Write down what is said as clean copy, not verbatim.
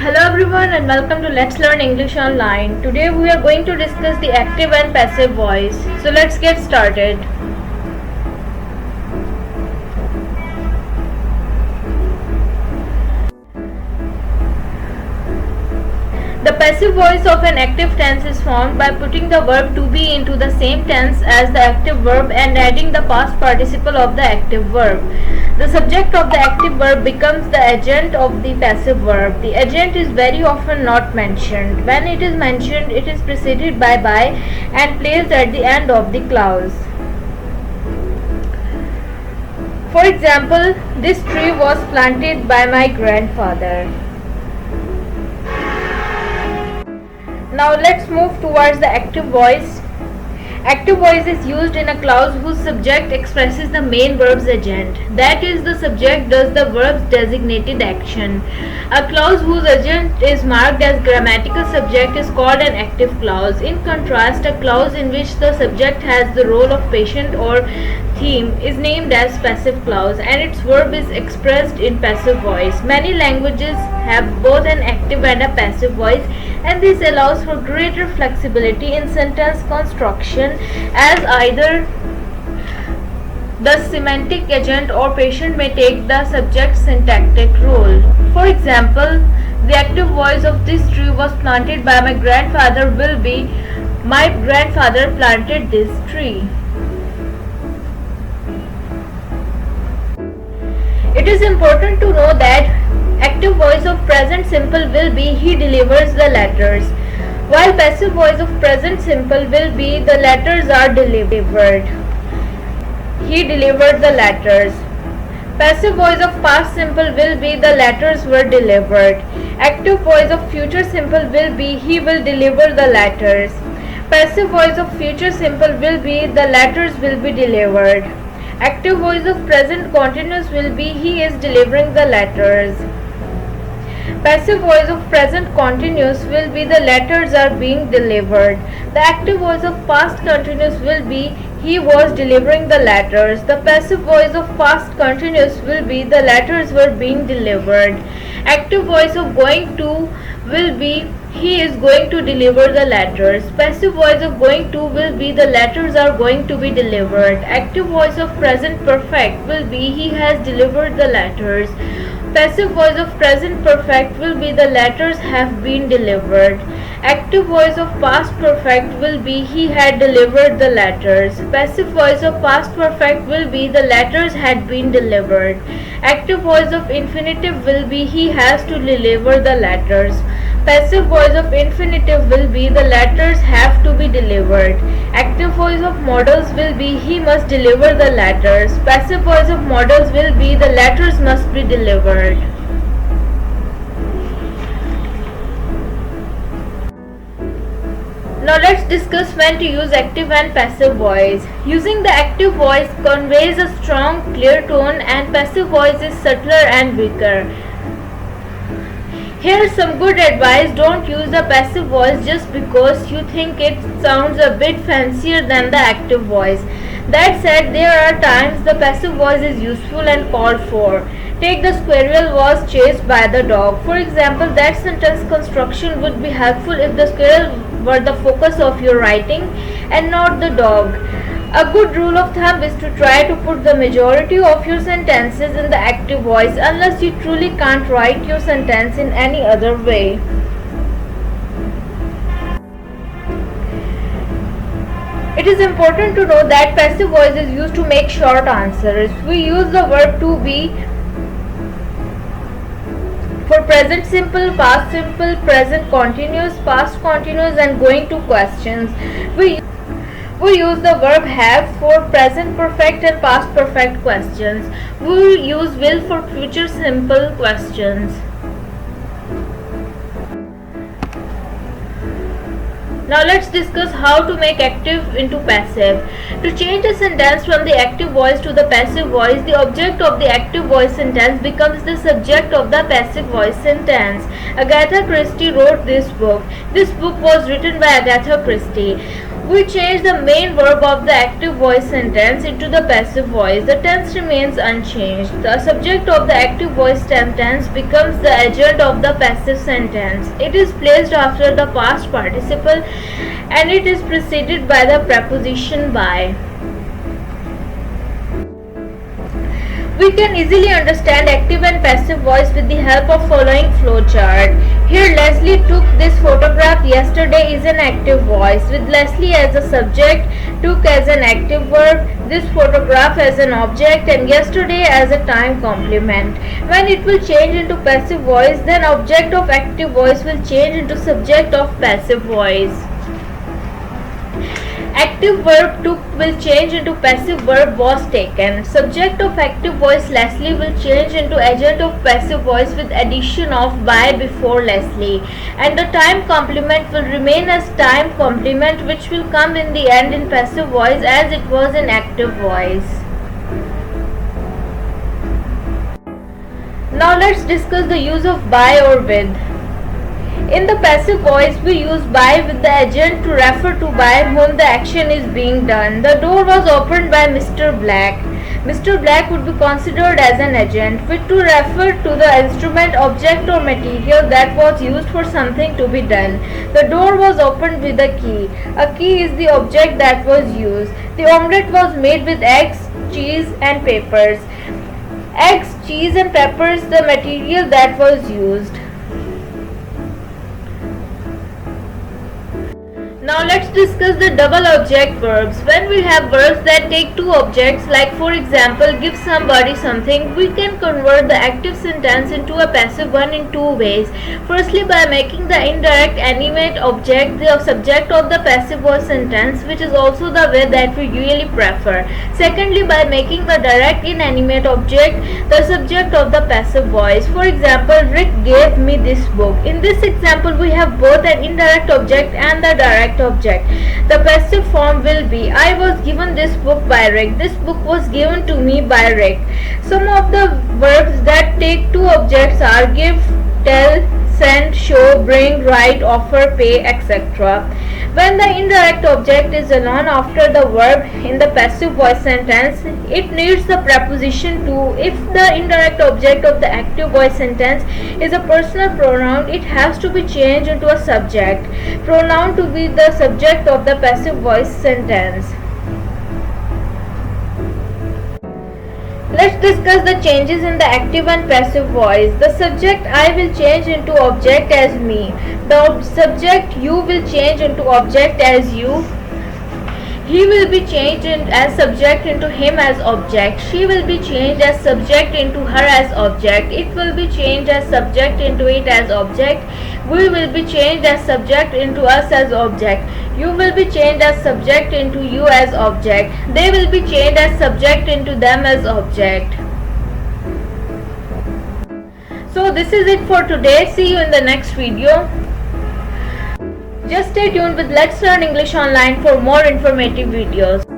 Hello everyone and welcome to Let's Learn English Online. Today we are going to discuss the active and passive voice. So let's get started. The passive voice of an active tense is formed by putting the verb to be into the same tense as the active verb and adding the past participle of the active verb. The subject of the active verb becomes the agent of the passive verb. The agent is very often not mentioned. When it is mentioned, it is preceded by and placed at the end of the clause. For example, this tree was planted by my grandfather. Now let's move towards the active voice. Active voice is used in a clause whose subject expresses the main verb's agent. That is, the subject does the verb's designated action. A clause whose agent is marked as grammatical subject is called an active clause. In contrast, a clause in which the subject has the role of patient or theme is named as passive clause and its verb is expressed in passive voice. Many languages have both an active and a passive voice, and this allows for greater flexibility in sentence construction as either the semantic agent or patient may take the subject's syntactic role. For example, the active voice of this tree was planted by my grandfather will be my grandfather planted this tree. It is important to know that active voice of present simple will be he delivers the letters, while passive voice of present simple will be the letters are delivered. He delivered the letters. Passive voice of past simple will be the letters were delivered. Active voice of future simple will be he will deliver the letters. Passive voice of future simple will be the letters will be delivered. Active voice of present continuous will be he is delivering the letters. Passive voice of present continuous will be the letters are being delivered. The active voice of past continuous will be he was delivering the letters. The passive voice of past continuous will be the letters were being delivered. Active voice of going to will be he is going to deliver the letters. Passive voice of going to will be the letters are going to be delivered. Active voice of present perfect will be he has delivered the letters. Passive voice of present perfect will be the letters have been delivered. Active voice of past perfect will be he had delivered the letters. Passive voice of past perfect will be the letters had been delivered. Active voice of infinitive will be he has to deliver the letters. Passive voice of infinitive will be the letters have to be delivered. Active voice of modals will be he must deliver the letters. Passive voice of modals will be the letters must be delivered. Now let's discuss when to use active and passive voice. Using the active voice conveys a strong, clear tone and passive voice is subtler and weaker. Here's some good advice. Don't use the passive voice just because you think it sounds a bit fancier than the active voice. That said, there are times the passive voice is useful and called for. Take the squirrel was chased by the dog. For example, that sentence construction would be helpful if the squirrel were the focus of your writing and not the dog. A good rule of thumb is to try to put the majority of your sentences in the active voice unless you truly can't write your sentence in any other way. It is important to know that passive voice is used to make short answers. We use the verb to be for present simple, past simple, present continuous, past continuous and going to questions. We use the verb have for present perfect and past perfect questions. We use will for future simple questions. Now let's discuss how to make active into passive. To change a sentence from the active voice to the passive voice, the object of the active voice sentence becomes the subject of the passive voice sentence. Agatha Christie wrote this book. This book was written by Agatha Christie. We change the main verb of the active voice sentence into the passive voice. The tense remains unchanged. The subject of the active voice sentence becomes the agent of the passive sentence. It is placed after the past participle and it is preceded by the preposition by. We can easily understand active and passive voice with the help of following flowchart. Here Leslie took this photograph yesterday is an active voice with Leslie as a subject, took as an active verb, this photograph as an object and yesterday as a time complement. When it will change into passive voice, then object of active voice will change into subject of passive voice. Active verb took will change into passive verb was taken. Subject of active voice Leslie will change into agent of passive voice with addition of by before Leslie. And the time complement will remain as time complement which will come in the end in passive voice as it was in active voice. Now let's discuss the use of by or with. In the passive voice, we use by with the agent to refer to by whom the action is being done. The door was opened by Mr. Black. Mr. Black would be considered as an agent, with to refer to the instrument, object or material that was used for something to be done. The door was opened with a key. A key is the object that was used. The omelette was made with eggs, cheese and peppers. Eggs, cheese and peppers the material that was used. Now let's discuss the double object verbs. When we have verbs that take two objects, like for example give somebody something, we can convert the active sentence into a passive one in two ways. Firstly, by making the indirect animate object the subject of the passive voice sentence, which is also the way that we usually prefer. Secondly, by making the direct inanimate object the subject of the passive voice. For example, Rick gave me this book. In this example, we have both an indirect object and the direct object. The passive form will be I was given this book by Rick. This book was given to me by Rick. Some of the verbs that take two objects are give, tell, send, show, bring, write, offer, pay, etc. When the indirect object is a noun after the verb in the passive voice sentence, it needs the preposition to. If the indirect object of the active voice sentence is a personal pronoun, it has to be changed into a subject pronoun to be the subject of the passive voice sentence. Let's discuss the changes in the active and passive voice. The subject I will change into object as me. The subject you will change into object as you. He will be changed as subject into him as object. She will be changed as subject into her as object. It will be changed as subject into it as object. We will be changed as subject into us as object. You will be changed as subject into you as object. They will be changed as subject into them as object. So this is it for today. See you in the next video. Just stay tuned with Let's Learn English Online for more informative videos.